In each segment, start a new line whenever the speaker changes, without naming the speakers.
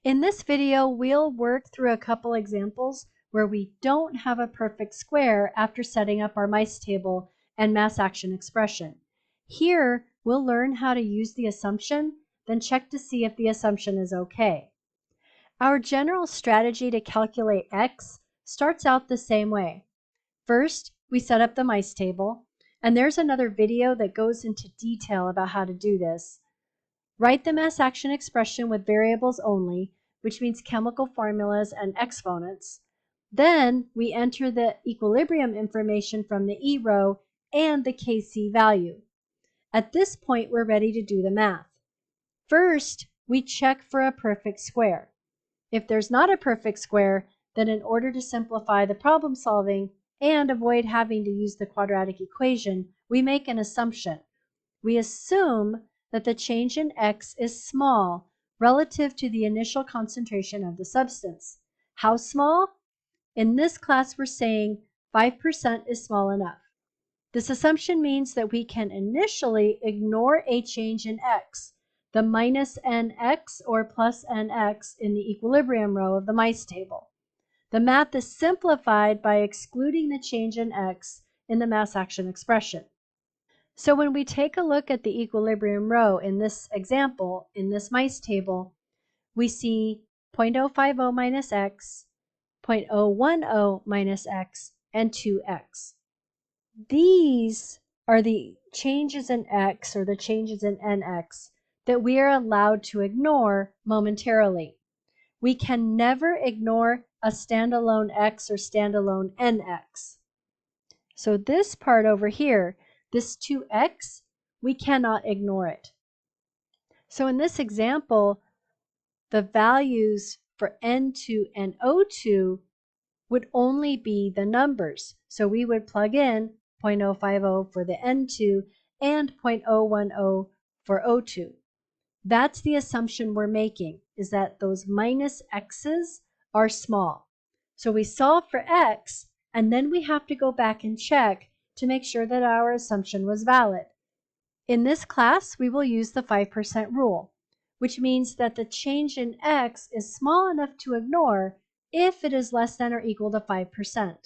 In this video, we'll work through a couple examples where we don't have a perfect square after setting up our mice table and mass action expression. Here, we'll learn how to use the assumption, then check to see if the assumption is okay. Our general strategy to calculate x starts out the same way. First, we set up the mice table, and there's another video that goes into detail about how to do this. Write the mass action expression with variables only, which means chemical formulas and exponents. Then we enter the equilibrium information from the E row and the Kc value. At this point, we're ready to do the math. First, we check for a perfect square. If there's not a perfect square, then in order to simplify the problem solving and avoid having to use the quadratic equation, we make an assumption. We assume that the change in x is small relative to the initial concentration of the substance. How small? In this class, we're saying 5% is small enough. This assumption means that we can initially ignore a change in x, the minus nx or plus nx in the equilibrium row of the mice table. The math is simplified by excluding the change in x in the mass action expression. So when we take a look at the equilibrium row in this example, in this mice table, we see 0.050 minus x, 0.010 minus x, and 2x. These are the changes in x or the changes in nx that we are allowed to ignore momentarily. We can never ignore a standalone x or standalone nx. So this part over here, this 2x, we cannot ignore it. So in this example, the values for N2 and O2 would only be the numbers. So we would plug in 0.050 for the N2 and 0.010 for O2. That's the assumption we're making, is that those minus x's are small. So we solve for x, and then we have to go back and check to make sure that our assumption was valid. In this class, we will use the 5% rule, which means that the change in x is small enough to ignore if it is less than or equal to 5%.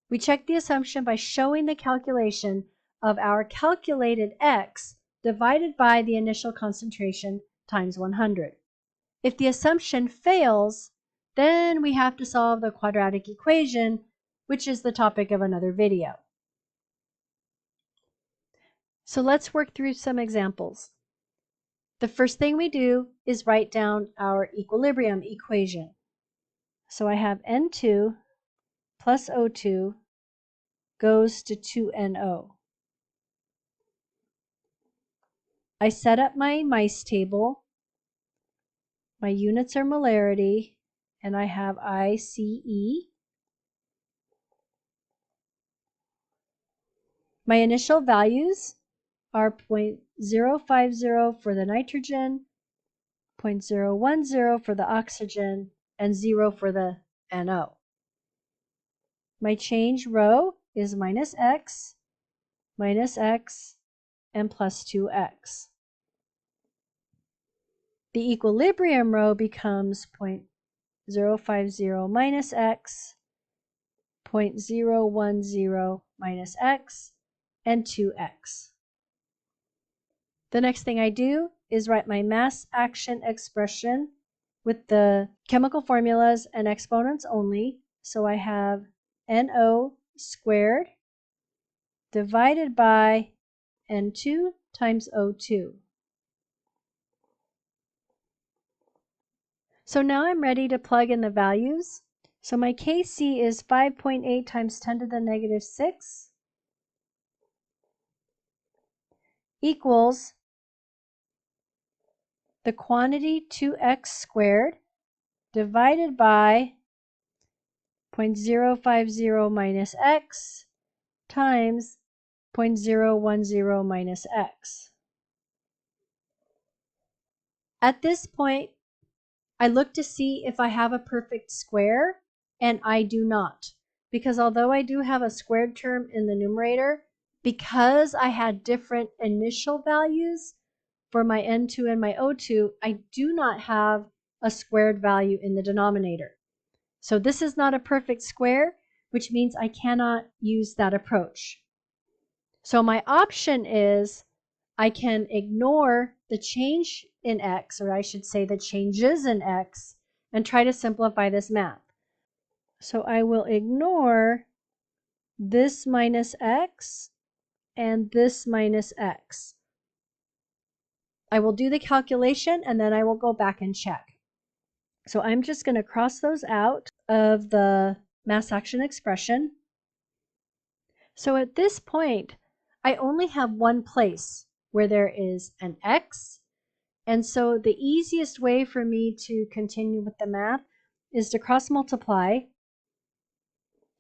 We check the assumption by showing the calculation of our calculated x divided by the initial concentration times 100. If the assumption fails, then we have to solve the quadratic equation, which is the topic of another video. So let's work through some examples. The first thing we do is write down our equilibrium equation. So I have N2 plus O2 goes to 2NO. I set up my mice table. My units are molarity, and I have ICE. My initial values are 0.050 for the nitrogen, 0.010 for the oxygen, and 0 for the NO. My change row is minus x, and plus 2x. The equilibrium row becomes 0.050 minus x, 0.010 minus x, and 2x. The next thing I do is write my mass action expression with the chemical formulas and exponents only. So I have NO squared divided by N2 times O2. So now I'm ready to plug in the values. So my Kc is 5.8 times 10 to the negative 6 equals the quantity 2x squared divided by 0.050 minus x times 0.010 minus x. At this point, I look to see if I have a perfect square, and I do not. Because although I do have a squared term in the numerator, because I had different initial values for my N2 and my O2, I do not have a squared value in the denominator. So this is not a perfect square, which means I cannot use that approach. So my option is I can ignore the change in x, or I should say the changes in x, and try to simplify this math. So I will ignore this minus x and this minus x. I will do the calculation and then I will go back and check. So I'm just going to cross those out of the mass action expression. So at this point, I only have one place where there is an x. And so the easiest way for me to continue with the math is to cross multiply.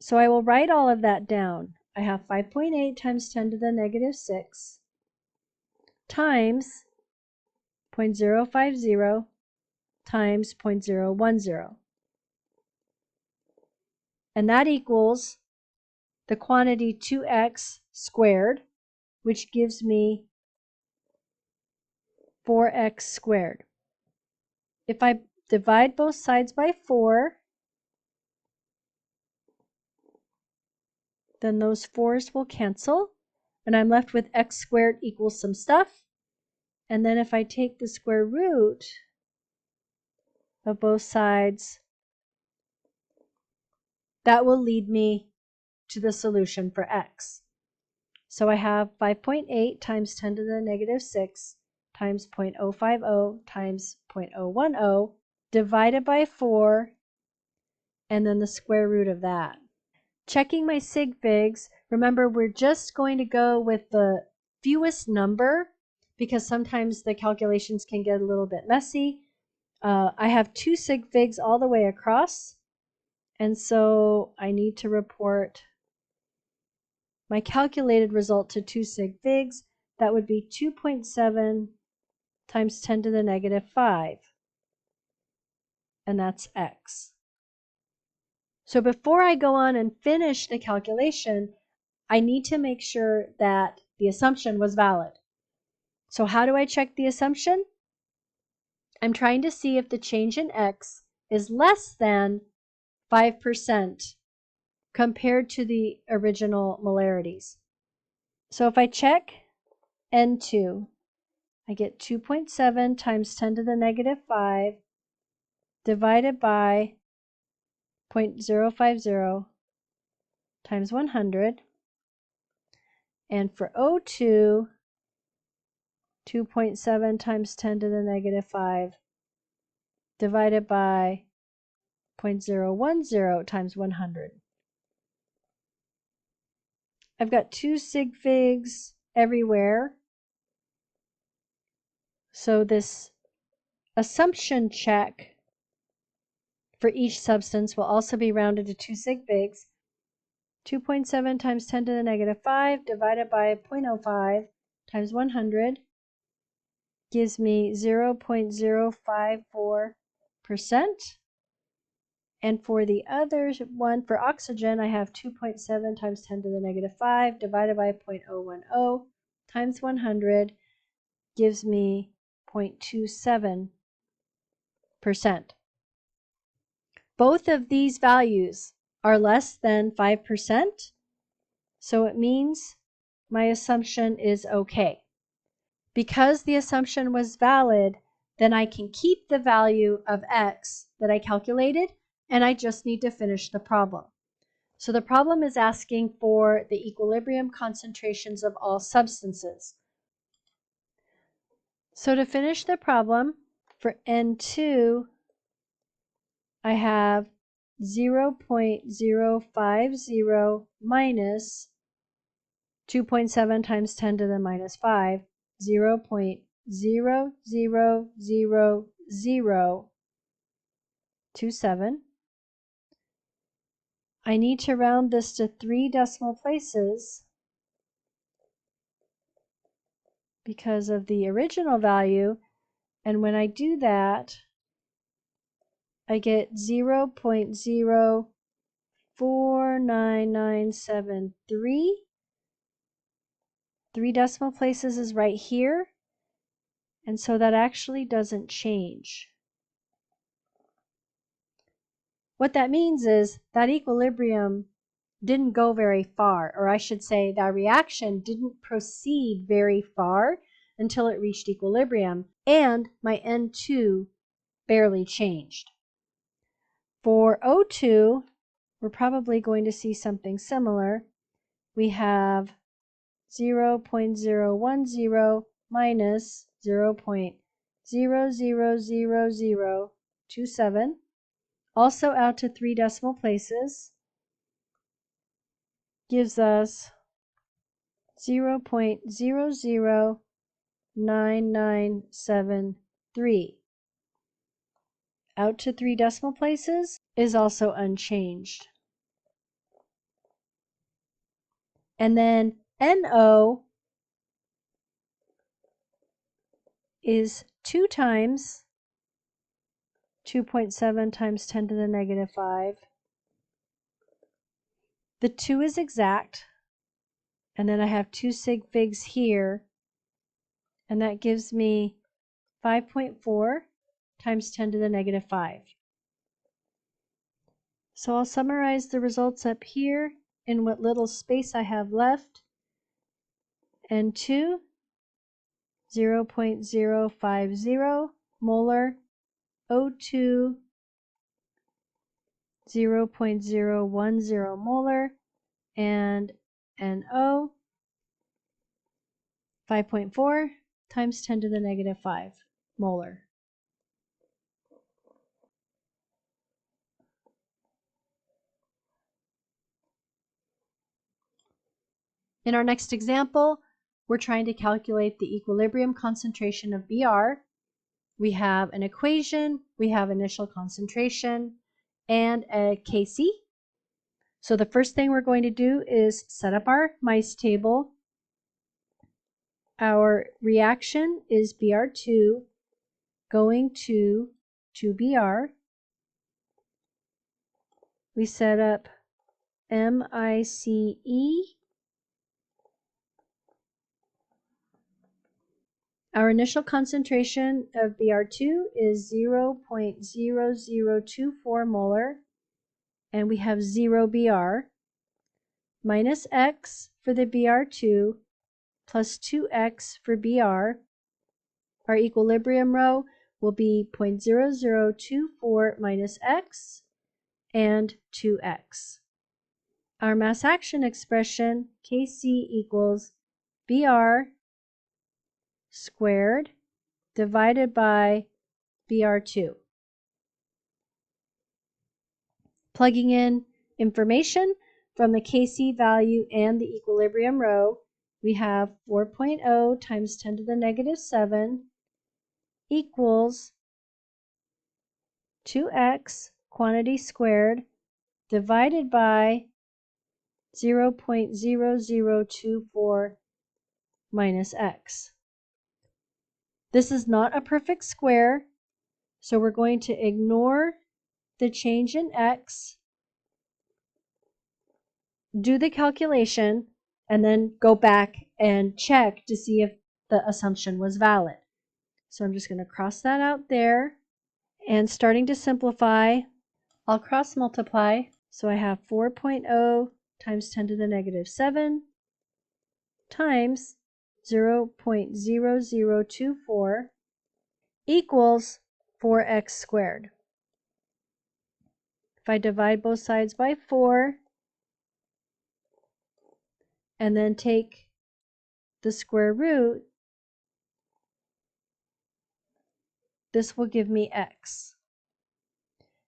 So I will write all of that down. I have 5.8 times 10 to the negative 6 times 0.050 times 0.010. And that equals the quantity 2x squared, which gives me 4x squared. If I divide both sides by 4, then those 4's will cancel, and I'm left with x squared equals some stuff. And then if I take the square root of both sides, that will lead me to the solution for x. So I have 5.8 times 10 to the negative 6 times 0.050 times 0.010 divided by 4, and then the square root of that. Checking my sig figs, remember we're just going to go with the fewest number because sometimes the calculations can get a little bit messy. I have 2 sig figs all the way across, and so I need to report my calculated result to 2 sig figs. That would be 2.7 times 10 to the negative 5, and that's x. So before I go on and finish the calculation, I need to make sure that the assumption was valid. So how do I check the assumption? I'm trying to see if the change in x is less than 5% compared to the original molarities. So if I check N2, I get 2.7 times 10 to the negative 5 divided by 0.050 times 100. And for O2, 2.7 times 10 to the negative 5 divided by 0.010 times 100. I've got 2 sig figs everywhere. So this assumption check for each substance will also be rounded to 2 sig figs. 2.7 times 10 to the negative 5 divided by 0.05 times 100 gives me 0.054%. And for the other one, for oxygen, I have 2.7 times 10 to the negative 5 divided by 0.010 times 100 gives me 0.27%. Both of these values are less than 5%, so it means my assumption is okay. Because the assumption was valid, then I can keep the value of x that I calculated, and I just need to finish the problem. So the problem is asking for the equilibrium concentrations of all substances. So to finish the problem, for N2, I have 0.050 minus 2.7 times 10 to the minus 5, 0.00027. I need to round this to 3 decimal places because of the original value, and when I do that, I get 0.049973. 3 decimal places is right here, and so that actually doesn't change. What that means is that equilibrium didn't go very far, or I should say that reaction didn't proceed very far until it reached equilibrium, and my N2 barely changed. For O2, we're probably going to see something similar. We have 0.010 minus 0.00027, also out to 3 decimal places, gives us 0.009973. Out to 3 decimal places is also unchanged. And then NO is 2 times 2.7 times 10 to the negative 5. The 2 is exact, and then I have 2 sig figs here, and that gives me 5.4 times 10 to the negative 5. So I'll summarize the results up here in what little space I have left. N2, 0.050 molar, O2, 0.010 molar, and NO, 5.4 times 10 to the negative 5 molar. In our next example, we're trying to calculate the equilibrium concentration of Br. We have an equation, we have initial concentration, and a Kc. So the first thing we're going to do is set up our mice table. Our reaction is Br2 going to 2Br. We set up MICE. Our initial concentration of Br2 is 0.0024 molar, and we have 0 Br, minus X for the Br2 plus 2X for Br. Our equilibrium row will be 0.0024 minus X and 2X. Our mass action expression, Kc equals Br squared divided by Br2. Plugging in information from the Kc value and the equilibrium row, we have 4.0 times 10 to the negative 7 equals 2x quantity squared divided by 0.0024 minus x. This is not a perfect square, so we're going to ignore the change in x, do the calculation, and then go back and check to see if the assumption was valid. So I'm just going to cross that out there, and starting to simplify, I'll cross multiply. So I have 4.0 times 10 to the negative 7 times 0.0024 equals 4x squared. If I divide both sides by 4 and then take the square root, this will give me x.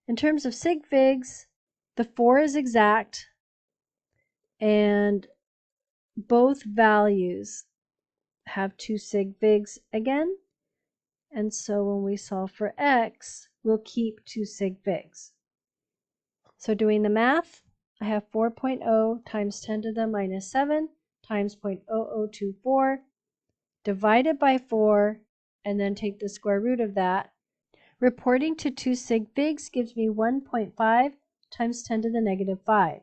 In terms of sig figs, the 4 is exact, and both values have 2 sig figs again. And so when we solve for x, we'll keep 2 sig figs. So doing the math, I have 4.0 times 10 to the minus 7 times 0.0024 divided by 4, and then take the square root of that. Reporting to 2 sig figs gives me 1.5 times 10 to the negative 5.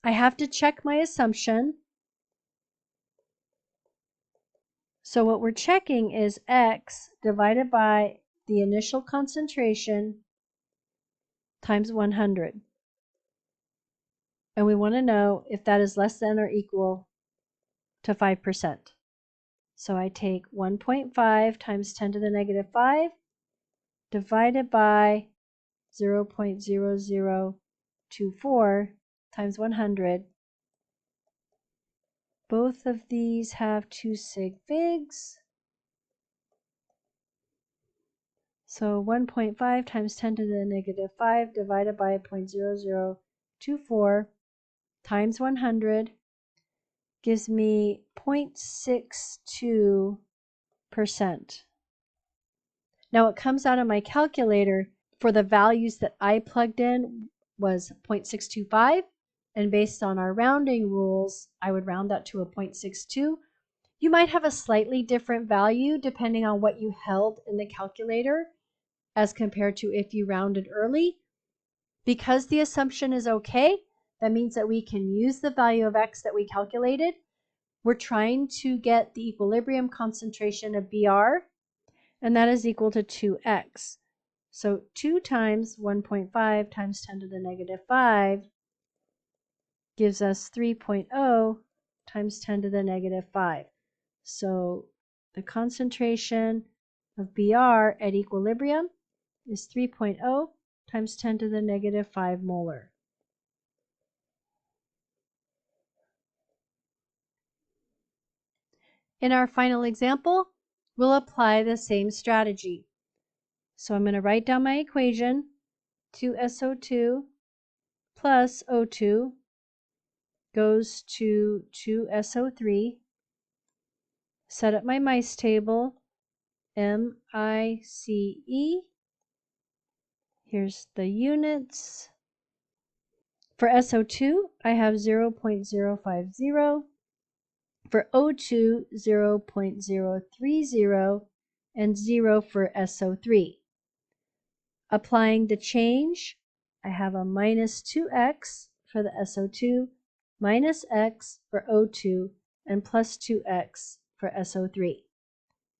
I have to check my assumption. So what we're checking is x divided by the initial concentration times 100. And we want to know if that is less than or equal to 5%. So I take 1.5 times 10 to the negative 5 divided by 0.0024 times 100. Both of these have 2 sig figs. So 1.5 times 10 to the negative 5 divided by 0.0024 times 100 gives me 0.62%. Now what comes out of my calculator for the values that I plugged in was 0.625, and based on our rounding rules, I would round that to a 0.62. You might have a slightly different value depending on what you held in the calculator as compared to if you rounded early. Because the assumption is okay, that means that we can use the value of x that we calculated. We're trying to get the equilibrium concentration of Br, and that is equal to 2x. So 2 times 1.5 times 10 to the negative 5 gives us 3.0 times 10 to the negative 5. So the concentration of Br at equilibrium is 3.0 times 10 to the negative 5 molar. In our final example, we'll apply the same strategy. So I'm going to write down my equation. 2SO2 plus O2 goes to 2SO3. Set up my mice table, MICE. Here's the units. For SO2, I have 0.050. For O2, 0.030, and 0 for SO3. Applying the change, I have a minus 2x for the SO2, minus x for O2, and plus 2x for SO3.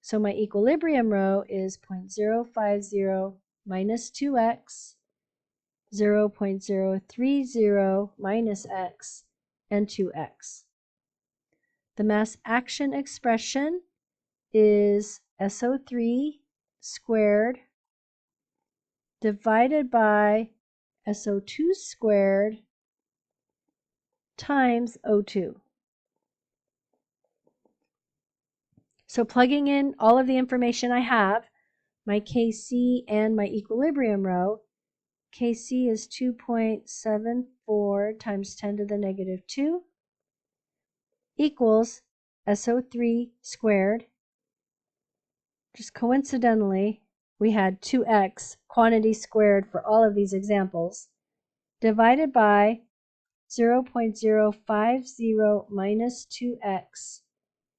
So my equilibrium row is 0.050 minus 2x, 0.030 minus x, and 2x. The mass action expression is SO3 squared divided by SO2 squared times O2. So plugging in all of the information I have, my Kc and my equilibrium row, Kc is 2.74 times 10 to the negative 2 equals SO3 squared. Just coincidentally, we had 2x quantity squared for all of these examples, divided by 0.050 minus 2x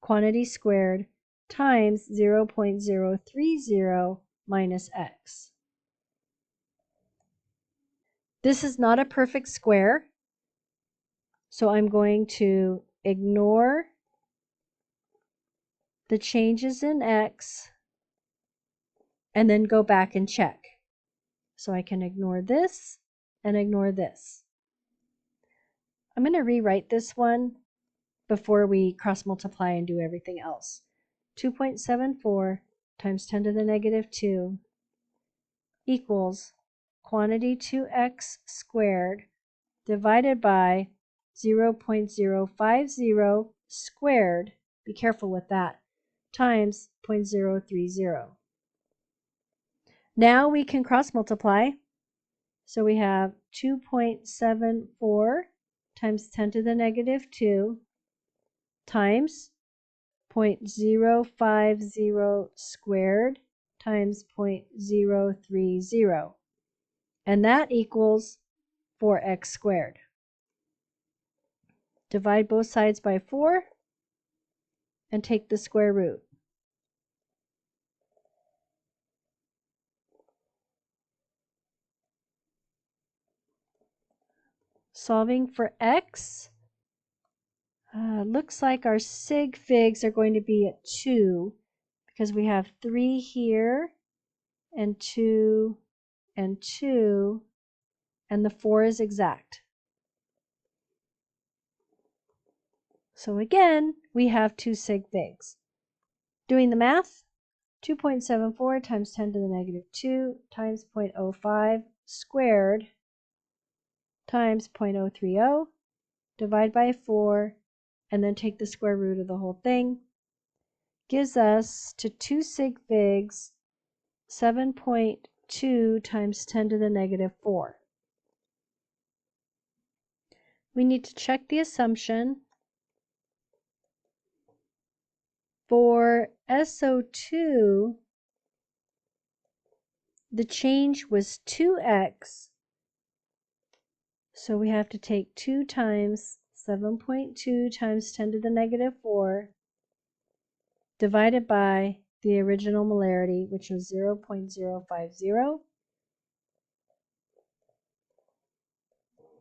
quantity squared times 0.030 minus x. This is not a perfect square, so I'm going to ignore the changes in x and then go back and check. So I can ignore this and ignore this. I'm going to rewrite this one before we cross multiply and do everything else. 2.74 times 10 to the negative 2 equals quantity 2x squared divided by 0.050 squared, be careful with that, times 0.030. Now we can cross multiply. So we have 2.74 times 10 to the negative 2 times 0.050 squared times 0.030. And that equals 4x squared. Divide both sides by 4 and take the square root. Solving for x, looks like our sig figs are going to be at 2 because we have 3 here and 2 and 2. and the 4 is exact. So again, we have 2 sig figs. Doing the math, 2.74 times 10 to the negative 2 times 0.05 squared times 0.030, divide by 4, and then take the square root of the whole thing, gives us to 2 sig figs 7.2 times 10 to the negative 4. We need to check the assumption. For SO2, the change was 2x, so we have to take 2 times 7.2 times 10 to the negative 4 divided by the original molarity, which was 0.050.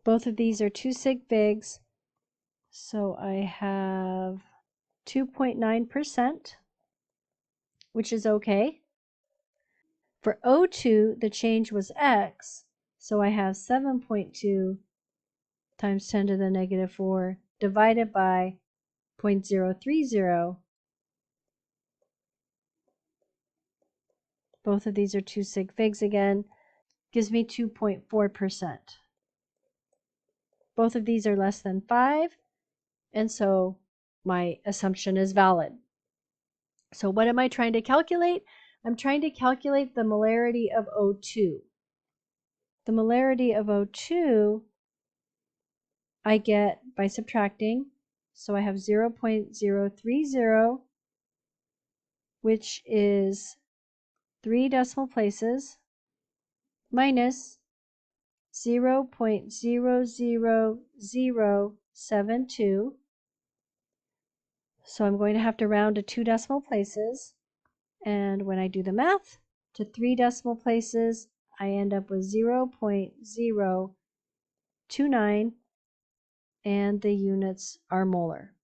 Both of these are 2 sig figs, so I have 2.9%, which is okay. For O2, the change was x, so I have 7.2 times 10 to the negative 4 divided by 0.030. Both of these are 2 sig figs again, gives me 2.4%. Both of these are less than 5, and so my assumption is valid. So what am I trying to calculate? I'm trying to calculate the molarity of O2. The molarity of O2 I get by subtracting. So I have 0.030, which is 3 decimal places, minus 0.00072. So I'm going to have to round to 2 decimal places. And when I do the math to 3 decimal places, I end up with 0.029, and the units are molar.